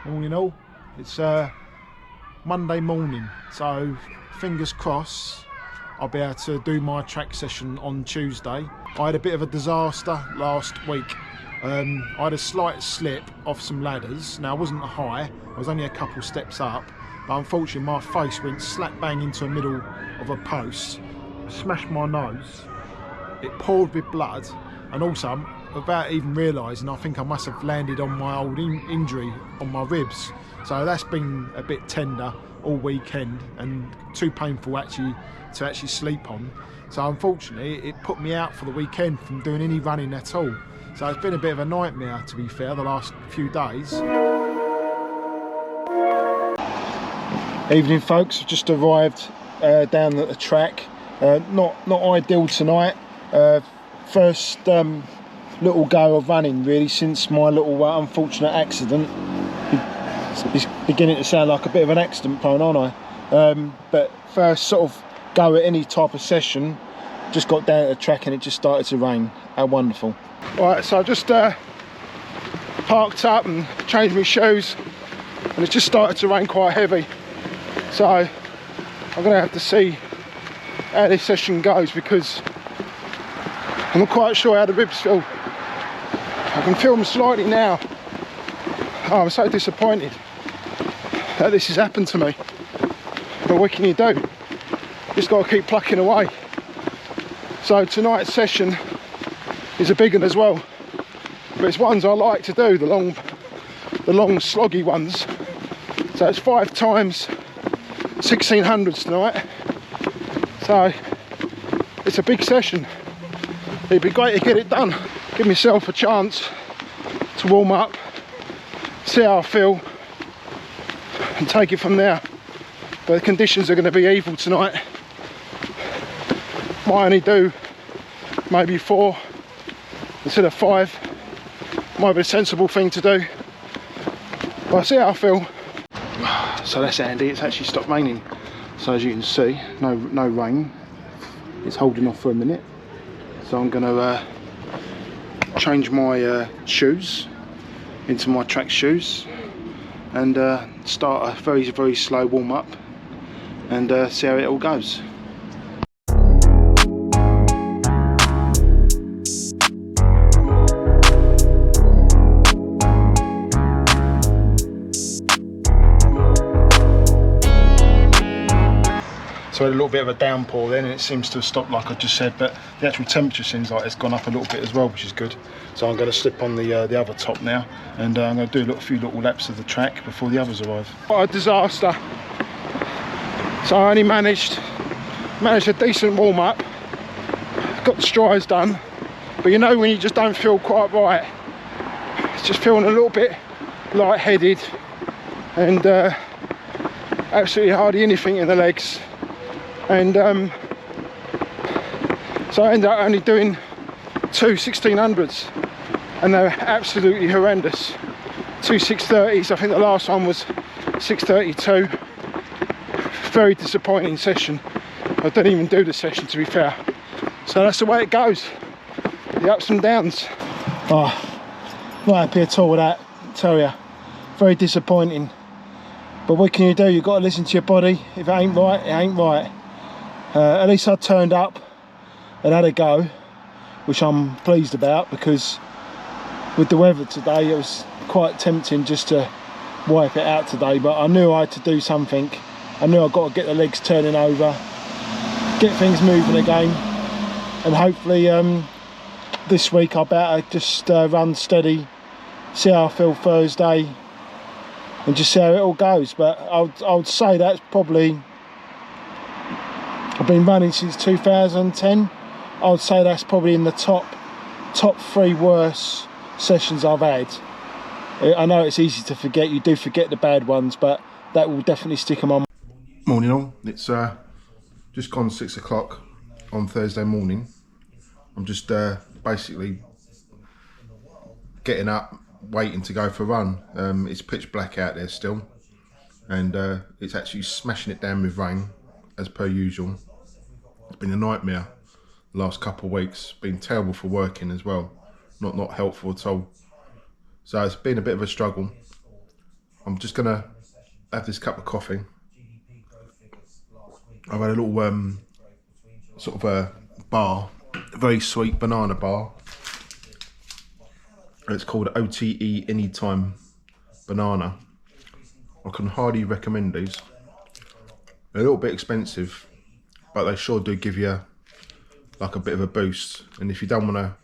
Morning all. It's Monday morning, so fingers crossed I'll be able to do my track session on Tuesday. I had a bit of a disaster last week. I had a slight slip off some ladders. Now I wasn't high, I was only a couple steps up, but unfortunately my face went slap bang into the middle of a post. I smashed my nose, it poured with blood, and also without even realising, I think I must have landed on my old injury on my ribs. So that's been a bit tender all weekend and too painful to actually sleep on. So unfortunately it put me out for the weekend from doing any running at all. So it's been a bit of a nightmare, to be fair, the last few days. Evening folks, I've just arrived down at the track. Not ideal tonight. First little go of running really since my little unfortunate accident. It's beginning to sound like a bit of an accident prone, aren't I? But first sort of go at any type of session, just got down to the track and it just started to rain. How wonderful. Right, so I just parked up and changed my shoes, and it just started to rain quite heavy. So I'm going to have to see how this session goes, because I'm not quite sure how the ribs feel. I can feel them slightly now. Oh, I'm so disappointed that this has happened to me. But what can you do? Just got to keep plucking away. So tonight's session is a big one as well. But it's ones I like to do, the long sloggy ones. So it's 5 times 1600s tonight. So it's a big session. It'd be great to get it done. Give myself a chance to warm up, see how I feel, and take it from there. But the conditions are going to be evil tonight. Might only do maybe 4 instead of 5. Might be a sensible thing to do. But I'll see how I feel. So that's handy, it's actually stopped raining. So as you can see, no rain. It's holding off for a minute. So I'm going to change my shoes into my track shoes and start a very slow warm up and see how it all goes. So I had a little bit of a downpour then, and it seems to have stopped like I just said, but the actual temperature seems like it's gone up a little bit as well, which is good. So I'm going to slip on the other top now, and I'm going to do a few little laps of the track before the others arrive. What a disaster. So I only managed a decent warm up, got the strides done, but you know when you just don't feel quite right, it's just feeling a little bit lightheaded and absolutely hardly anything in the legs. And so I ended up only doing 2 1600s, and they're absolutely horrendous. 2 630s, I think the last one was 632. Very disappointing session. I didn't even do the session, to be fair. So that's the way it goes, the ups and downs. Oh, not happy at all with that, I tell you. Very disappointing. But what can you do? You've got to listen to your body. If it ain't right, it ain't right. At least I turned up and had a go, which I'm pleased about, because with the weather today it was quite tempting just to wipe it out today, but I knew I had to do something. I knew I've got to get the legs turning over, get things moving again, and hopefully this week I better just run steady, see how I feel Thursday, and just see how it all goes. But I would say that's probably, I've been running since 2010. I would say that's probably in the top 3 worst sessions I've had. I know it's easy to forget, you do forget the bad ones, but that will definitely stick in my mind. Morning all, it's just gone 6 o'clock on Thursday morning. I'm just basically getting up, waiting to go for a run. It's pitch black out there still, and it's actually smashing it down with rain as per usual. It's been a nightmare the last couple of weeks, been terrible for working as well, not helpful at all. So it's been a bit of a struggle. I'm just gonna have this cup of coffee. I've had a little sort of a bar, a very sweet banana bar. It's called OTE Anytime Banana. I can highly recommend these. They're a little bit expensive, but they sure do give you like a bit of a boost. And if you don't want to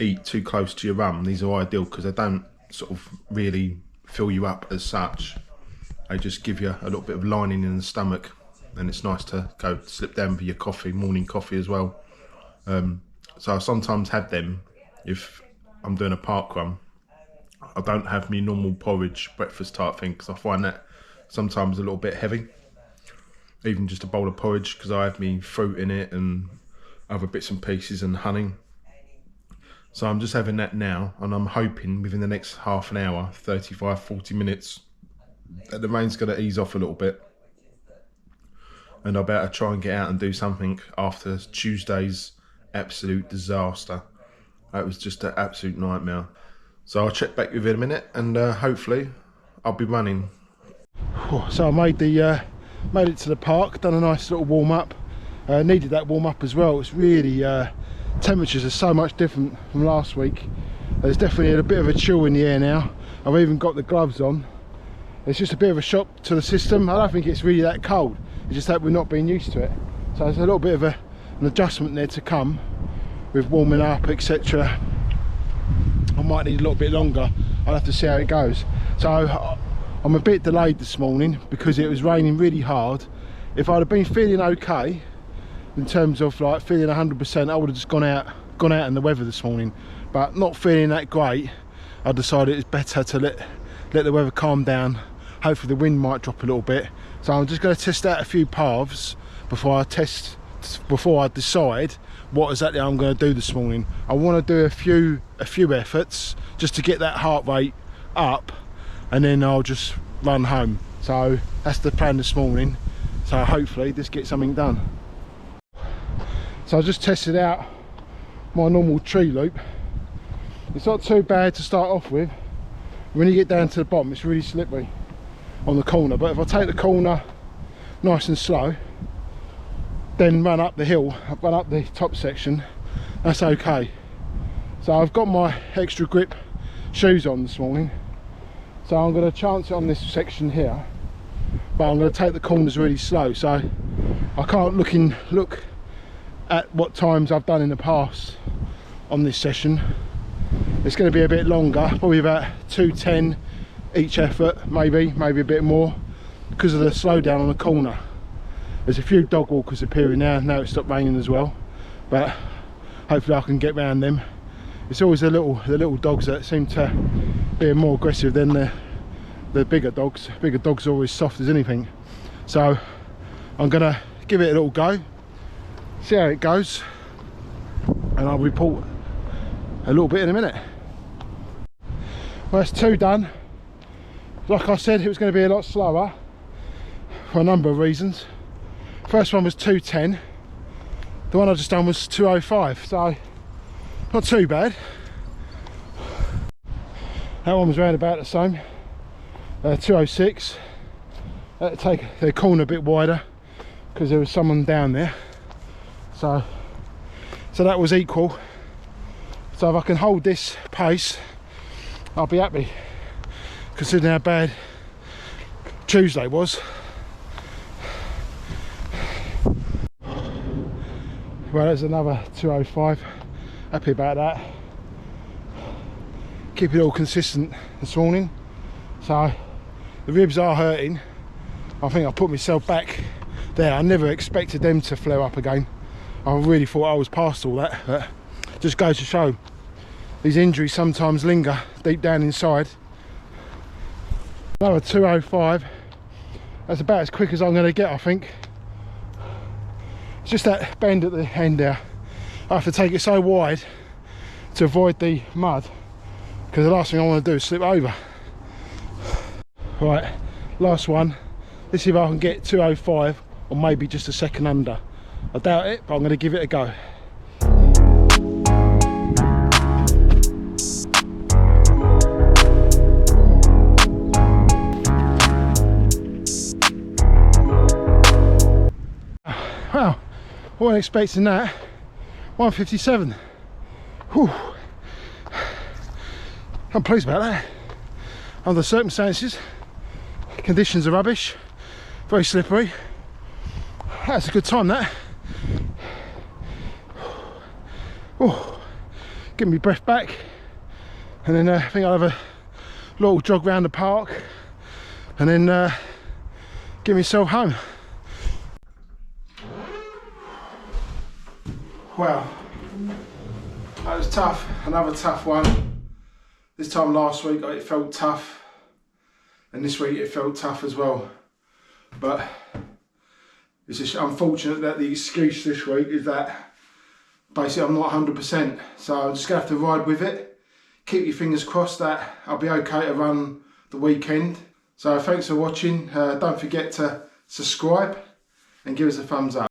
eat too close to your rum, these are ideal because they don't sort of really fill you up as such. They just give you a little bit of lining in the stomach, and it's nice to go slip down for your coffee, morning coffee as well. So I sometimes have them if I'm doing a park run. I don't have my normal porridge breakfast type thing because I find that sometimes a little bit heavy. Even just a bowl of porridge, because I have me fruit in it and other bits and pieces and honey. So I'm just having that now, and I'm hoping within the next half an hour, 35-40 minutes, that the rain's going to ease off a little bit, and I'll better try and get out and do something after Tuesday's absolute disaster. That was just an absolute nightmare. So I'll check back with you in a minute, and hopefully I'll be running. So I made it to the park, done a nice little warm up. Needed that warm up as well. It's really temperatures are so much different from last week. There's definitely a bit of a chill in the air now. I've even got the gloves on. It's just a bit of a shock to the system. I don't think it's really that cold. It's just that we're not being used to it. So there's a little bit of an adjustment there to come with warming up, etc. I might need a little bit longer. I'll have to see how it goes. So I'm a bit delayed this morning because it was raining really hard. If I'd have been feeling okay in terms of like feeling 100%, I would have just gone out in the weather this morning. But not feeling that great, I decided it's better to let the weather calm down. Hopefully the wind might drop a little bit. So I'm just going to test out a few paths before I decide what exactly I'm going to do this morning. I want to do a few efforts just to get that heart rate up, and then I'll just run home. So that's the plan this morning. So hopefully just get something done. So I just tested out my normal tree loop. It's not too bad to start off with. When you get down to the bottom, it's really slippery on the corner, but if I take the corner nice and slow, then run up the hill, run up the top section, that's okay. So I've got my extra grip shoes on this morning, so I'm going to chance it on this section here, but I'm going to take the corners really slow, so I can't look at what times I've done in the past on this session. It's going to be a bit longer, probably about 2:10 each effort, maybe a bit more, because of the slowdown on the corner. There's a few dog walkers appearing now it's stopped raining as well, but hopefully I can get round them. It's always the little dogs that seem to be more aggressive than the bigger dogs. Bigger dogs are always soft as anything. So I'm gonna give it a little go, see how it goes, and I'll report a little bit in a minute. Well, that's 2 done. Like I said, it was going to be a lot slower for a number of reasons. First one was 2:10. The one I just done was 2:05, so not too bad. That one was around about the same. 2:06. I had to take the corner a bit wider because there was someone down there. So that was equal. So if I can hold this pace, I'll be happy, considering how bad Tuesday was. Well, there's another 2:05. Happy about that. Keep it all consistent this morning. So the ribs are hurting. I think I put myself back there. I never expected them to flare up again. I really thought I was past all that, but it just goes to show these injuries sometimes linger deep down inside. Another 2:05. That's about as quick as I'm going to get, I think. It's just that bend at the end there. I have to take it so wide to avoid the mud, because the last thing I want to do is slip over. Right, last one. Let's see if I can get 2:05 or maybe just a second under. I doubt it, but I'm going to give it a go. I wasn't expecting that. 1:57. Whew. I'm pleased about that. Under the circumstances, conditions are rubbish, very slippery. That's a good time, that. Oh, get my breath back, and then I think I'll have a little jog round the park, and then get myself home. Well, that was tough. Another tough one. This time last week it felt tough, and this week it felt tough as well. But it's just unfortunate that the excuse this week is that basically I'm not 100%. So I'm just going to have to ride with it. Keep your fingers crossed that I'll be okay to run the weekend. So thanks for watching. Don't forget to subscribe and give us a thumbs up.